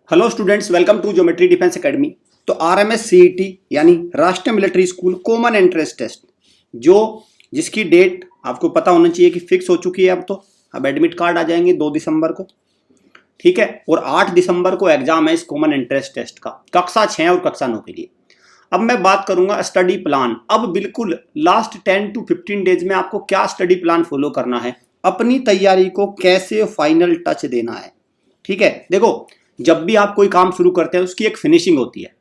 Hello students, welcome to geometry defence academy. तो RMS CET यानी राष्ट्रीय military school common entrance test जिसकी date आपको पता होना चाहिए कि फिक्स हो चुकी है। अब एडमिट कार्ड आ जाएंगे 2 दिसंबर को, ठीक है। और 8 दिसंबर को एग्जाम है इस कॉमन एंट्रेंस टेस्ट का, कक्षा 6 और कक्षा 9 के लिए। अब मैं बात करूंगा स्टडी प्लान। अब बिल्कुल लास्ट 10 to 15 डेज में आपको क्या स्टडी प्लान फॉलो करना है, अपनी तैयारी को कैसे फाइनल टच देना है, ठीक है। देखो, जब भी आप कोई काम शुरू करते हैं उसकी एक फिनिशिंग होती है।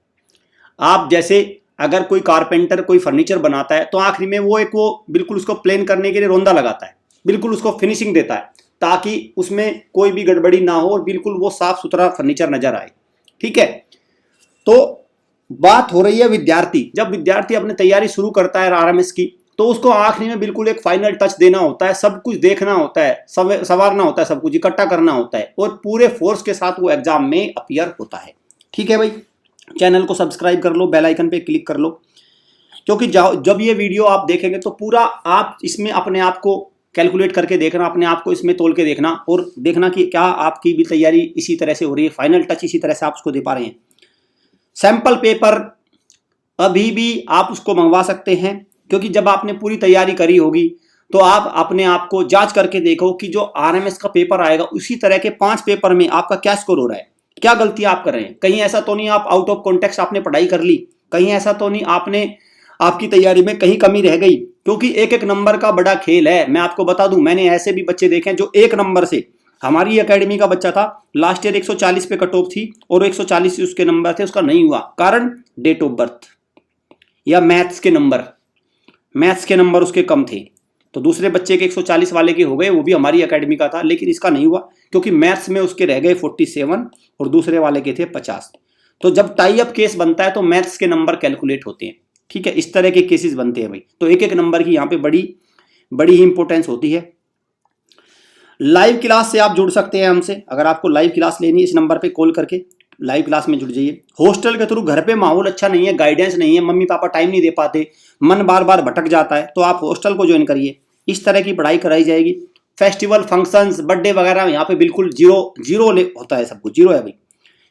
आप जैसे अगर कोई कारपेंटर कोई फर्नीचर बनाता है तो आखिरी में वो बिल्कुल उसको प्लेन करने के लिए रोंदा लगाता है, बिल्कुल उसको फिनिशिंग देता है ताकि उसमें कोई भी गड़बड़ी ना हो और बिल्कुल वो साफ सुथरा फर्नीचर नजर आए, ठीक है। तो बात हो रही है विद्यार्थी, जब विद्यार्थी अपनी तैयारी शुरू करता है आरएमएस की तो उसको आखिरी में बिल्कुल एक फाइनल टच देना होता है, सब कुछ देखना होता है, संवारना होता है, सब कुछ इकट्ठा करना होता है और पूरे फोर्स के साथ वो एग्जाम में अपीयर होता है, ठीक है भाई। चैनल को सब्सक्राइब कर लो, बेल आइकन पे क्लिक कर लो, क्योंकि जब ये वीडियो आप देखेंगे तो पूरा आप इसमें अपने आप को कैलकुलेट करके देखना, अपने आप को इसमें तोल के देखना और देखना कि क्या आपकी भी तैयारी इसी तरह से हो रही है, फाइनल टच इसी तरह से आप उसको दे पा रहे हैं। सैंपल पेपर अभी भी आप उसको मंगवा सकते हैं, क्योंकि जब आपने पूरी तैयारी करी होगी तो आप अपने आप को जांच करके देखो कि जो आरएमएस का पेपर आएगा उसी तरह के 5 पेपर में आपका क्या स्कोर हो रहा है, क्या गलती आप कर रहे हैं। कहीं ऐसा तो नहीं आप आउट ऑफ कॉन्टेक्स्ट आपने पढ़ाई कर ली, कहीं ऐसा तो नहीं आपकी तैयारी में कहीं कमी रह गई, क्योंकि एक एक नंबर का बड़ा खेल है। मैं आपको बता दूं, मैंने ऐसे भी बच्चे देखे हैं जो 1 नंबर से, हमारी एकेडमी का बच्चा था लास्ट ईयर 140 पे कट ऑफ थी और 140 उसके नंबर थे, उसका नहीं हुआ। कारण डेट ऑफ बर्थ या मैथ्स के नंबर उसके कम थे। तो दूसरे बच्चे के 140 वाले के हो गए, वो भी हमारी एकेडमी का था, लेकिन इसका नहीं हुआ क्योंकि मैथ्स में उसके रह गए 47 और दूसरे वाले के थे 50। तो जब टाई अप केस बनता है तो मैथ्स के नंबर कैलकुलेट होते हैं, ठीक है। इस तरह के केसेस बनते हैं भाई, तो एक एक नंबर की यहाँ पे बड़ी ही इंपॉर्टेंस होती है। लाइव क्लास से आप जुड़ सकते हैं हमसे, अगर आपको लाइव क्लास लेनी है इस नंबर पे कॉल करके लाइव क्लास में जुड़ जाइए। हॉस्टल के थ्रू घर पे माहौल अच्छा नहीं है, गाइडेंस नहीं है, मम्मी पापा टाइम नहीं दे पाते, मन बार बार भटक जाता है, तो आप हॉस्टल को ज्वाइन करिए, इस तरह की पढ़ाई कराई जाएगी। फेस्टिवल फंक्शंस बर्थडे वगैरह यहाँ पे बिल्कुल जीरो होता है, सब कुछ जीरो है भाई,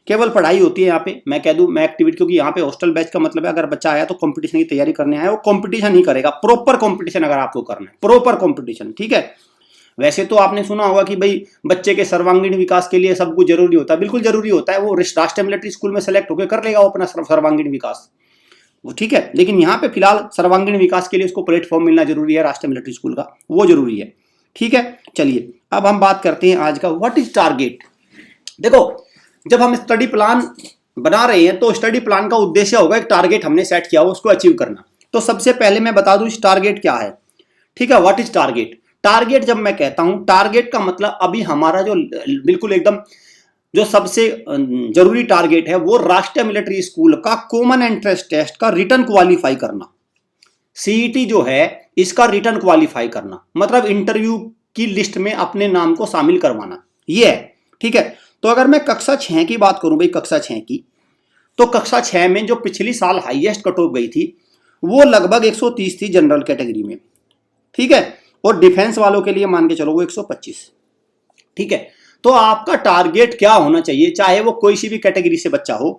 केवल पढ़ाई होती है यहाँ पे। मैं कह दूं मैं एक्टिविटी, क्योंकि यहाँ पे हॉस्टल बैच का मतलब है अगर बच्चा आया तो कंपटीशन की तैयारी करने आया, वो कंपटीशन ही करेगा, प्रॉपर कंपटीशन अगर आपको करना है, प्रॉपर कंपटीशन, ठीक है। वैसे तो आपने सुना होगा कि भाई बच्चे के सर्वांगीण विकास के लिए सब कुछ जरूरी होता है, बिल्कुल जरूरी होता है। वो राष्ट्रीय मिलिट्री स्कूल में सेलेक्ट होकर कर लेगा वो अपना सर्वांगीण विकास, वो ठीक है। लेकिन यहाँ पे फिलहाल सर्वांगीण विकास के लिए उसको प्लेटफॉर्म मिलना जरूरी है, राष्ट्रीय मिलिट्री स्कूल का वो जरूरी है, ठीक है। चलिए अब हम बात करते हैं आज का व्हाट इज टारगेट। देखो, जब हम स्टडी प्लान बना रहे हैं तो स्टडी प्लान का उद्देश्य होगा, एक टारगेट हमने सेट किया हो उसको अचीव करना। तो सबसे पहले मैं बता दूं इस टारगेट क्या है, ठीक है। What is target. टारगेट जब मैं कहता हूं, टारगेट का मतलब अभी हमारा जो बिल्कुल एकदम जो सबसे जरूरी टारगेट है वो राष्ट्रीय मिलिट्री स्कूल का कॉमन एंट्रेंस टेस्ट का रिटर्न क्वालिफाई करना। सीईटी जो है इसका रिटर्न क्वालिफाई करना, मतलब इंटरव्यू की लिस्ट में अपने नाम को शामिल करवाना, ये है, ठीक है। तो अगर मैं कक्षा 6 की बात करूं भाई, कक्षा 6 की, तो कक्षा 6 में जो पिछली साल हाईएस्ट कट ऑफ गई थी वो लगभग 130 थी जनरल कैटेगरी में, ठीक है। और डिफेंस वालों के लिए मान के चलो वो 125, ठीक है। तो आपका टारगेट क्या होना चाहिए, चाहे वो कोई सी भी कैटेगरी से बच्चा हो।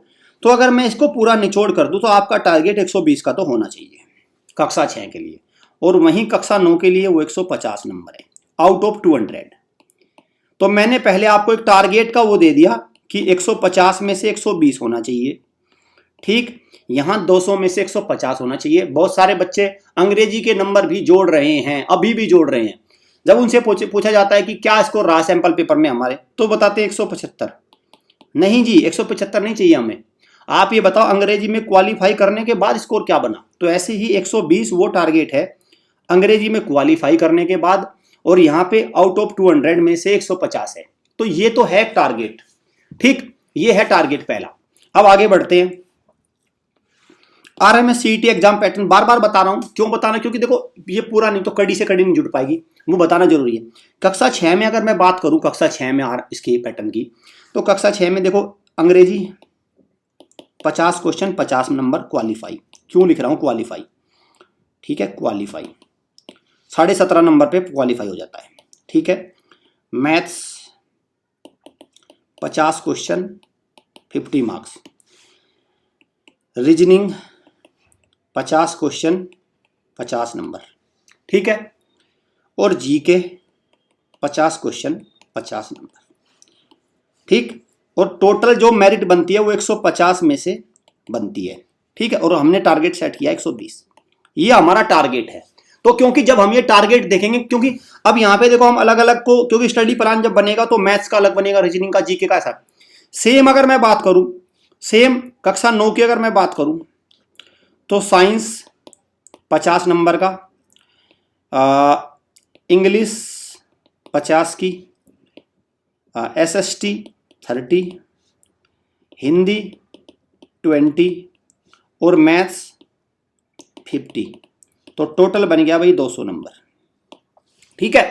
तो अगर मैं इसको पूरा निचोड़ कर दूं तो आपका टारगेट 120 का तो होना चाहिए कक्षा 6 के लिए, और वहीं कक्षा 9 के लिए वो 150 नंबर है आउट ऑफ 200। तो मैंने पहले आपको एक टारगेट का वो दे दिया कि 150 में से 120 होना चाहिए, ठीक। यहां 200 में से 150 होना चाहिए। बहुत सारे बच्चे अंग्रेजी के नंबर भी जोड़ रहे हैं, अभी भी जोड़ रहे हैं। जब उनसे पूछा जाता है कि क्या स्कोर रहा सैंपल पेपर में हमारे, तो बताते हैं 175। नहीं जी, 175 नहीं चाहिए हमें। आप ये बताओ अंग्रेजी में क्वालिफाई करने के बाद स्कोर क्या बना। तो ऐसे ही 120 वो टारगेट है अंग्रेजी में क्वालिफाई करने के बाद, और यहाँ पे आउट ऑफ 200 में से 150 है। तो ये तो है टारगेट, ठीक, ये है टारगेट पहला। अब आगे बढ़ते हैं। आरएमएस सीईटी एग्जाम पैटर्न बार बार बता रहा हूं, क्यों बताना, क्योंकि देखो ये पूरा नहीं तो कड़ी से कड़ी नहीं जुड़ पाएगी, वो बताना जरूरी है। कक्षा 6 में अगर मैं बात करूं, कक्षा 6 में इसके पैटर्न की, तो कक्षा 6 में देखो अंग्रेजी 50 क्वेश्चन 50 नंबर क्वालिफाई। क्यों लिख रहा हूं क्वालिफाई, ठीक है, क्वालिफाई 17.5 नंबर पे क्वालिफाई हो जाता है, ठीक है। Maths 50 question 50 marks, reasoning 50 question 50 number, ठीक है, और जीके 50 क्वेश्चन 50 नंबर, ठीक। और टोटल जो मेरिट बनती है वो 150 में से बनती है, ठीक है। और हमने टारगेट सेट किया 120, ये हमारा टारगेट है। तो क्योंकि जब हम ये टारगेट देखेंगे, क्योंकि अब यहाँ पे देखो हम अलग अलग को, क्योंकि स्टडी प्लान जब बनेगा तो मैथ्स का अलग बनेगा, रीजनिंग का, जीके का, ऐसा सेम। अगर मैं बात करूं, सेम कक्षा 9 की अगर मैं बात करूं तो साइंस 50 नंबर का, इंग्लिश 50 की, SST 30, हिंदी 20 और मैथ्स 50, तो टोटल बन गया भाई 200 नंबर, ठीक है।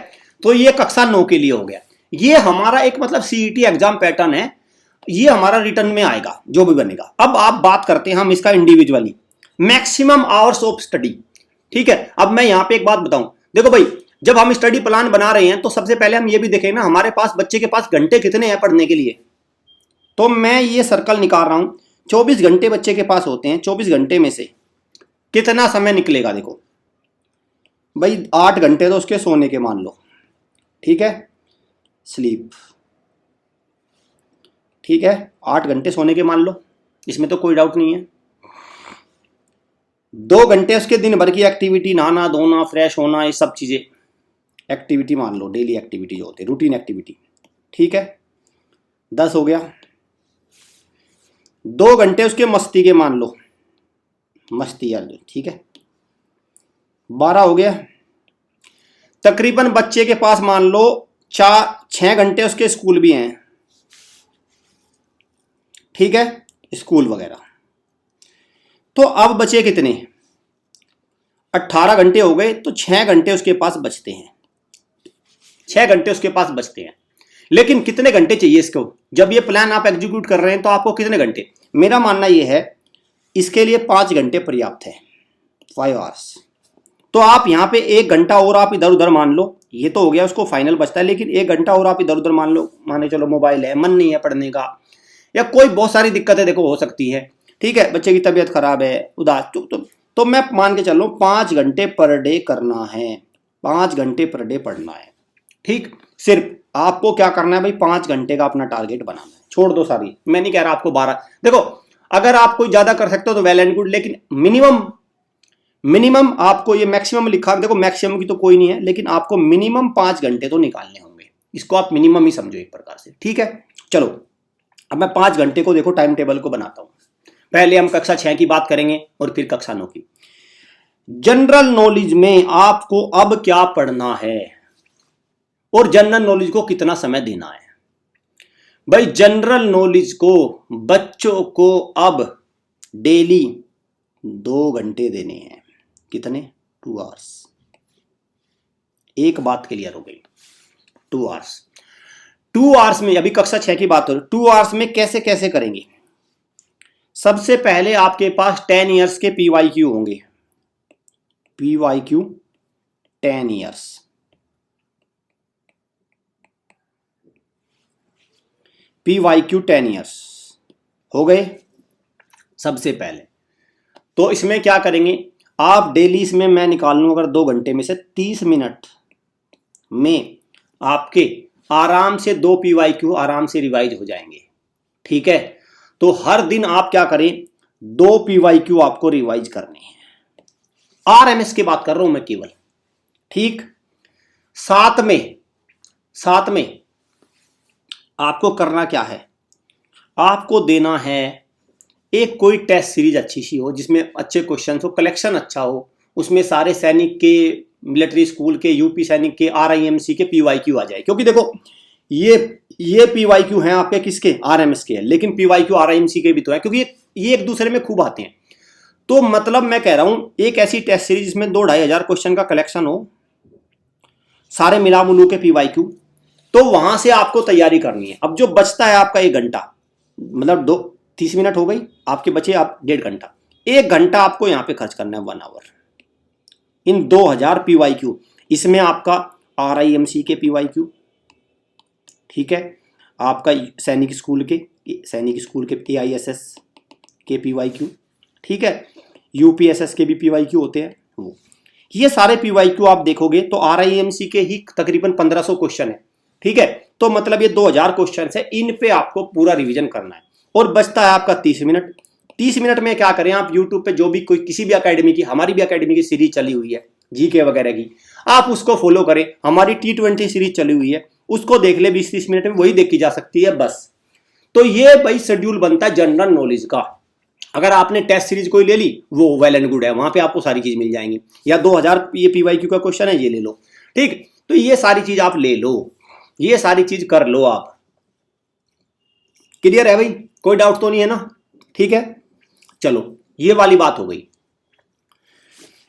तो ये कक्षा 9 के लिए हो गया। ये हमारा एक मतलब सीईटी एग्जाम पैटर्न है, ये हमारा रिटर्न में आएगा जो भी बनेगा। अब आप बात करते हैं हम इसका individually, maximum hours of study, ठीक है। अब मैं यहां पे एक बात बताऊं, देखो भाई जब हम स्टडी प्लान बना रहे हैं तो सबसे पहले हम ये भी देखें ना हमारे पास बच्चे के पास घंटे कितने हैं पढ़ने के लिए। तो मैं ये सर्कल निकाल रहा हूं, 24 घंटे बच्चे के पास होते हैं, 24 घंटे में से कितना समय निकलेगा, देखो भाई 8 घंटे तो उसके सोने के मान लो, ठीक है, स्लीप, ठीक है, 8 घंटे सोने के मान लो, इसमें तो कोई डाउट नहीं है। 2 घंटे उसके दिन भर की एक्टिविटी, नहाना धोना फ्रेश होना, ये सब चीजें एक्टिविटी मान लो, डेली एक्टिविटी जो होती है, रूटीन एक्टिविटी, ठीक है, 10 हो गया। 2 घंटे उसके मस्ती के मान लो, मस्ती यार, ठीक है, 12 हो गया। तकरीबन बच्चे के पास मान लो 6 घंटे उसके स्कूल भी हैं, ठीक है, स्कूल वगैरह। तो अब बचे कितने, 18 घंटे हो गए, तो 6 घंटे उसके पास बचते हैं, 6 घंटे उसके पास बचते हैं। लेकिन कितने घंटे चाहिए इसको, जब ये प्लान आप एग्जीक्यूट कर रहे हैं तो आपको कितने घंटे, मेरा मानना ये है इसके लिए 5 घंटे पर्याप्त है, 5 आवर्स। तो आप यहाँ पे 1 घंटा और आप इधर उधर मान लो, ये तो हो गया उसको फाइनल बचता है, लेकिन 1 घंटा और आप इधर उधर मान लो, माने चलो मोबाइल है, मन नहीं है पढ़ने का, या कोई बहुत सारी दिक्कतें देखो हो सकती है, ठीक है, बच्चे की तबीयत खराब है, उदास, तो मैं मान के चलो 5 घंटे पर डे करना है, 5 घंटे पर डे पढ़ना है, ठीक। सिर्फ आपको क्या करना है भाई, 5 घंटे का अपना टारगेट बनाना है, छोड़ दो सारी, मैं नहीं कह रहा आपको 12, देखो अगर आप कोई ज्यादा कर सकते हो तो वेल एंड गुड, लेकिन मिनिमम आपको ये मैक्सिमम लिखा, देखो मैक्सिमम की तो कोई नहीं है, लेकिन आपको मिनिमम 5 घंटे तो निकालने होंगे, इसको आप मिनिमम ही समझो एक प्रकार से, ठीक है। चलो अब मैं 5 घंटे को देखो टाइम टेबल को बनाता हूं। पहले हम कक्षा 6 की बात करेंगे और फिर कक्षा 9 की। जनरल नॉलेज में आपको अब क्या पढ़ना है और जनरल नॉलेज को कितना समय देना है। भाई जनरल नॉलेज को बच्चों को अब डेली 2 घंटे देने हैं, कितने, 2 आवर्स। एक बात क्लियर हो गई, 2 आवर्स। 2 आवर्स में, अभी कक्षा 6 की बात हो रही, 2 आवर्स में कैसे कैसे करेंगे। सबसे पहले आपके पास 10 इयर्स के PYQ होंगे, PYQ 10 इयर्स, PYQ 10 इयर्स हो गए सबसे पहले। तो इसमें क्या करेंगे आप, डेली इसमें मैं निकाल लूँ अगर 2 घंटे में से 30 मिनट में आपके आराम से 2 PYQ आराम से रिवाइज हो जाएंगे, ठीक है। तो हर दिन आप क्या करें, 2 PYQ आपको रिवाइज करने हैं, RMS की बात कर रहा हूं मैं केवल, ठीक। साथ में आपको करना क्या है, आपको देना है एक कोई टेस्ट सीरीज अच्छी सी हो, जिसमें अच्छे क्वेश्चन हो, कलेक्शन अच्छा हो, उसमें सारे सैनिक के, मिलिट्री स्कूल के, यूपी सैनिक के, RIMC के PYQ आ जाए। क्योंकि देखो ये PYQ हैं आपके किसके, RMS के हैं, लेकिन PYQ RIMC के भी तो है, क्योंकि ये एक दूसरे में खूब आते हैं। तो मतलब मैं कह रहा हूं एक ऐसी टेस्ट सीरीज जिसमें 2-2.5 हजार क्वेश्चन का कलेक्शन हो, सारे मिला मुलू के PYQ, तो वहां से आपको तैयारी करनी है। अब जो बचता है आपका 1 घंटा, मतलब 30 मिनट हो गई, आपके बचे आप 1.5 घंटा, 1 घंटा आपको यहां पे खर्च करना है, 1 आवर, इन 2000 PYQ। इसमें आपका RIMC के PYQ, ठीक है, आपका सैनिक स्कूल के, सैनिक स्कूल के AISS के PYQ, ठीक है, UPSS के भी PYQ होते हैं वो। ये सारे PYQ आप देखोगे तो RIMC के ही तकरीबन 1500 क्वेश्चन है, ठीक है। तो मतलब ये 2000 क्वेश्चन है, इन पे आपको पूरा रिवीजन करना है। और बचता है आपका 30 मिनट। 30 मिनट में क्या करें, आप यूट्यूब पे जो भी कोई किसी भी अकेडमी की, हमारी भी अकेडमी की सीरीज चली हुई है GK वगैरह की, आप उसको फॉलो करें। हमारी T20 सीरीज चली हुई है, उसको देख ले 20-30 मिनट में, वही देखी जा सकती है बस। तो ये भाई शेड्यूल बनता है जनरल नॉलेज का। अगर आपने टेस्ट सीरीज कोई ले ली वो वेल एंड गुड है, वहां पे आपको सारी चीज मिल जाएंगी। या 2000 ये PYQ का क्वेश्चन है, ये ले लो, ठीक। तो ये सारी चीज आप ले लो, ये सारी चीज कर लो आप। क्लियर है भाई, कोई डाउट तो नहीं है ना, ठीक है। चलो ये वाली बात हो गई,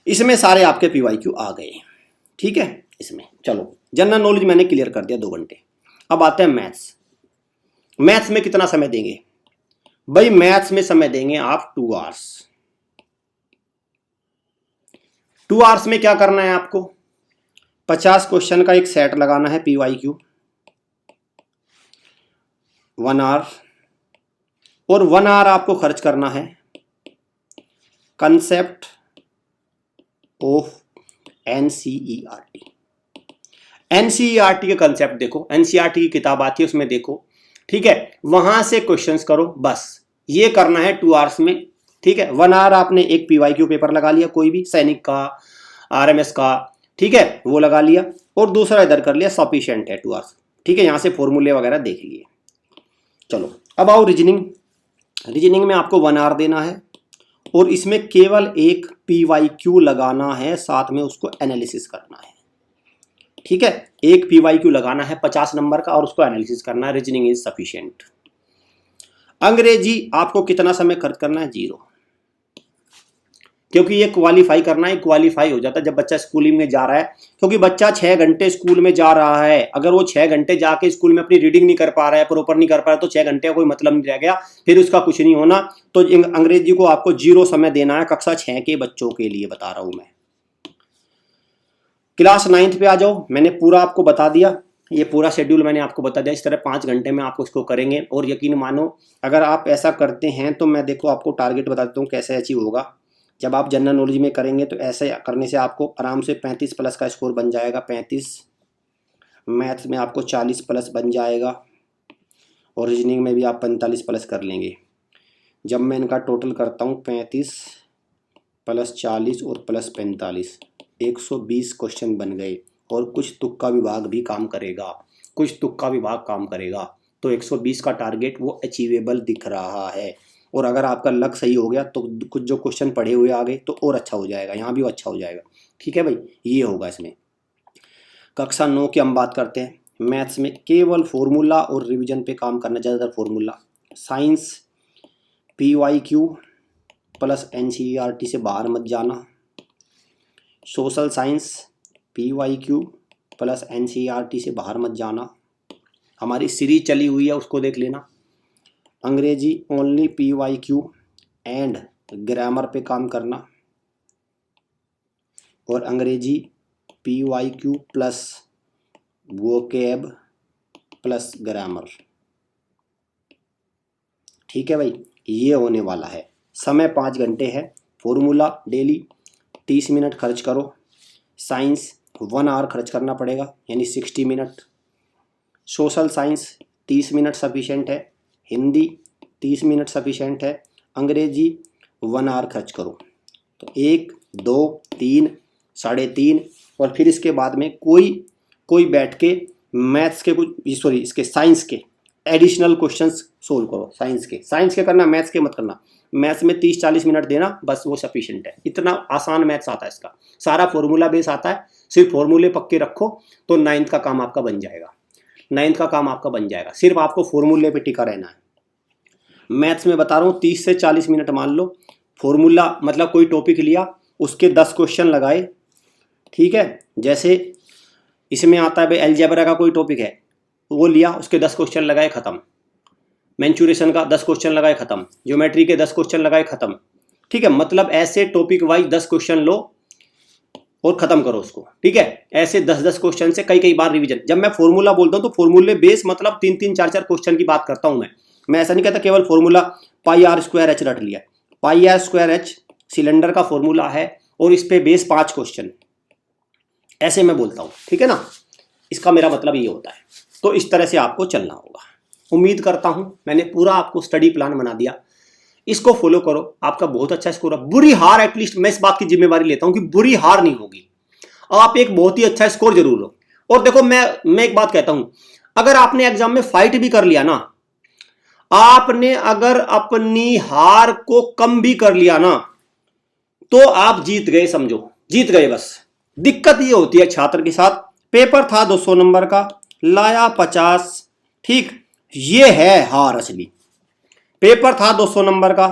इसमें सारे आपके PYQ आ गए, ठीक है। इसमें चलो जनरल नॉलेज मैंने क्लियर कर दिया 2 घंटे। अब आते हैं मैथ्स। मैथ्स में कितना समय देंगे भाई? मैथ्स में समय देंगे आप 2 आवर्स। 2 आवर्स में क्या करना है आपको? 50 क्वेश्चन का एक सेट लगाना है PYQ, 1 आवर। और 1 आवर आपको खर्च करना है कंसेप्ट ऑफ NCERT। NCERT के कंसेप्ट देखो, NCERT की किताब आती है उसमें देखो, ठीक है, वहां से क्वेश्चंस करो, बस ये करना है 2 आवर्स में, ठीक है। 1 आवर आपने एक PYQ पेपर लगा लिया, कोई भी सैनिक का, RMS का, ठीक है, वो लगा लिया। और दूसरा इधर कर लिया, सफिशिएंट है 2 आवर्स, ठीक है। यहां से फॉर्मूले वगैरह देख लिए। चलो अब आओ रीजनिंग। रीजनिंग में आपको 1 आवर देना है और इसमें केवल एक PYQ लगाना है, साथ में उसको एनालिसिस करना है, ठीक है। एक PYQ लगाना है 50 नंबर का और उसको एनालिसिस करना है। Reasoning is sufficient. अंग्रेजी आपको कितना समय खर्च करना है? 0, क्योंकि ये क्वालिफाई करना है, क्वालिफाई हो जाता है जब बच्चा स्कूलिंग में जा रहा है। क्योंकि बच्चा 6 घंटे स्कूल में जा रहा है, अगर वो 6 घंटे जाके स्कूल में अपनी रीडिंग नहीं कर पा रहा है, प्रॉपर नहीं कर पा रहा है, तो 6 घंटे का कोई मतलब नहीं रह गया, फिर उसका कुछ नहीं होना। तो अंग्रेजी को आपको 0 समय देना है कक्षा 6 के बच्चों के लिए, बता रहा हूं मैं। क्लास 9th पे आ जाओ, मैंने पूरा आपको बता दिया, ये पूरा शेड्यूल मैंने आपको बता दिया। इस तरह 5 घंटे में आपको इसको करेंगे। और यकीन मानो अगर आप ऐसा करते हैं तो मैं देखो आपको टारगेट बता देता हूँ कैसे अचीव होगा। जब आप जनरल नॉलेज में करेंगे तो ऐसे करने से आपको आराम से 35 प्लस का स्कोर बन जाएगा। 35, मैथ्स में आपको 40 प्लस बन जाएगा और रीजनिंग में भी आप 45 प्लस कर लेंगे। जब मैं इनका टोटल करता हूँ 35 प्लस 40 और प्लस 45, 120 क्वेश्चन बन गए। और कुछ तुक्का विभाग भी काम करेगा, कुछ तुक्का विभाग काम करेगा, तो 120 का टारगेट वो अचीवेबल दिख रहा है। और अगर आपका लक सही हो गया तो कुछ जो क्वेश्चन पढ़े हुए आ गए तो और अच्छा हो जाएगा, यहाँ भी वो अच्छा हो जाएगा, ठीक है भाई। ये होगा इसमें। कक्षा 9 की हम बात करते हैं। मैथ्स में केवल फॉर्मूला और रिवीजन पे काम करना, ज़्यादातर formula. Science PYQ plus NCERT से बाहर मत जाना। Social science PYQ plus NCERT से बाहर मत जाना, हमारी सीरीज चली हुई है उसको देख लेना। अंग्रेजी ओनली PYQ एंड ग्रामर पे काम करना, और अंग्रेजी PYQ plus vocab plus grammar, ठीक है भाई। ये होने वाला है। समय 5 घंटे है। फॉर्मूला डेली 30 मिनट खर्च करो। साइंस 1 आवर खर्च करना पड़ेगा, यानी 60 minute. Social science 30 minute sufficient है। हिंदी 30 मिनट सफिशेंट है। अंग्रेजी 1 आवर खर्च करो। तो 1, 2, 3, 3.5, और फिर इसके बाद में कोई बैठ के मैथ्स के इसके साइंस के एडिशनल क्वेश्चंस सोल्व करो। साइंस के करना, मैथ्स के मत करना। मैथ्स में 30-40 मिनट देना, बस वो सफिशिएंट है। इतना आसान मैथ्स आता है, इसका सारा फॉर्मूला बेस आता है। सिर्फ फॉर्मूले पक्के रखो तो 9th का काम आपका बन जाएगा। 9th का काम आपका बन जाएगा। सिर्फ आपको फॉर्मूले पे टिका रहना है। मैथ्स में बता रहा हूँ 30 से 40 मिनट मान लो। फॉर्मूला मतलब कोई टॉपिक लिया, उसके 10 क्वेश्चन लगाए, ठीक है। जैसे इसमें आता है भाई अलजेब्रा का कोई टॉपिक है, वो लिया, उसके 10 क्वेश्चन लगाए, खत्म। मेंचुरेशन का 10 क्वेश्चन लगाए, खत्म। ज्योमेट्री के 10 क्वेश्चन लगाए, खत्म, ठीक है। मतलब ऐसे टॉपिक वाइज 10 क्वेश्चन लो और खत्म करो उसको, ठीक है। ऐसे 10-10 क्वेश्चन से कई बार रिवीजन। जब मैं फॉर्मूला बोलता हूँ तो फॉर्मूले बेस मतलब 3-3, 4-4 क्वेश्चन की बात करता हूँ मैं। मैं ऐसा नहीं कहता केवल formula pi r square h रट लिया, pi r square h cylinder का फॉर्मूला है और इस पे बेस 5 क्वेश्चन, ऐसे मैं बोलता हूँ, ठीक है ना। इसका मेरा मतलब ये होता है। तो इस तरह से आपको चलना होगा। उम्मीद करता हूँ मैंने पूरा आपको स्टडी प्लान बना दिया, इसको फॉलो करो, आपका बहुत अच्छा स्कोर है। बुरी हार एटलीस्ट मैं इस बात की जिम्मेवारी लेता हूँ कि बुरी हार नहीं होगी, आप एक बहुत ही अच्छा स्कोर जरूर हो। और देखो मैं एक बात कहता हूं, अगर आपने एग्जाम में फाइट भी कर लिया ना, आपने अगर अपनी हार को कम भी कर लिया ना, तो आप जीत गए, समझो जीत गए बस। दिक्कत ये होती है छात्र के साथ, पेपर था 200 नंबर का, लाया 50, ठीक, ये है हार असली। पेपर था 200 नंबर का,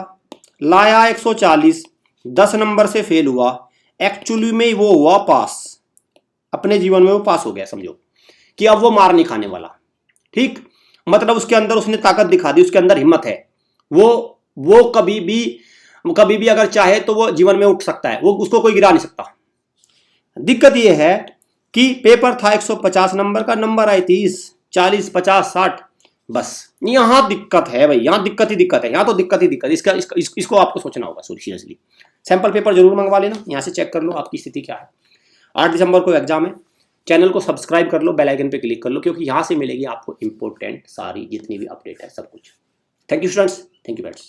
लाया 140, 10 नंबर से फेल हुआ, एक्चुअली में वो हुआ पास, अपने जीवन में वो पास हो गया, समझो कि अब वो मार नहीं खाने वाला, ठीक। मतलब उसके अंदर उसने ताकत दिखा दी, उसके अंदर हिम्मत है, वो कभी भी अगर चाहे तो वो जीवन में उठ सकता है, वो उसको कोई गिरा नहीं सकता। दिक्कत ये है कि पेपर था 150 नंबर का, नंबर आए 30, 40, 50, 60, बस यहां दिक्कत है भाई, यहां दिक्कत ही दिक्कत है, यहां तो दिक्कत ही दिक्कत। इसको आपको सोचना होगा सीरियसली। सैंपल पेपर जरूर मंगवा लेना, यहां से चेक कर लो आपकी स्थिति क्या है। 8 दिसंबर को एग्जाम है। चैनल को सब्सक्राइब कर लो, बेल आइकन पे क्लिक कर लो, क्योंकि यहां से मिलेगी आपको इंपॉर्टेंट सारी जितनी भी अपडेट है, सब कुछ। Thank you students, thank you friends.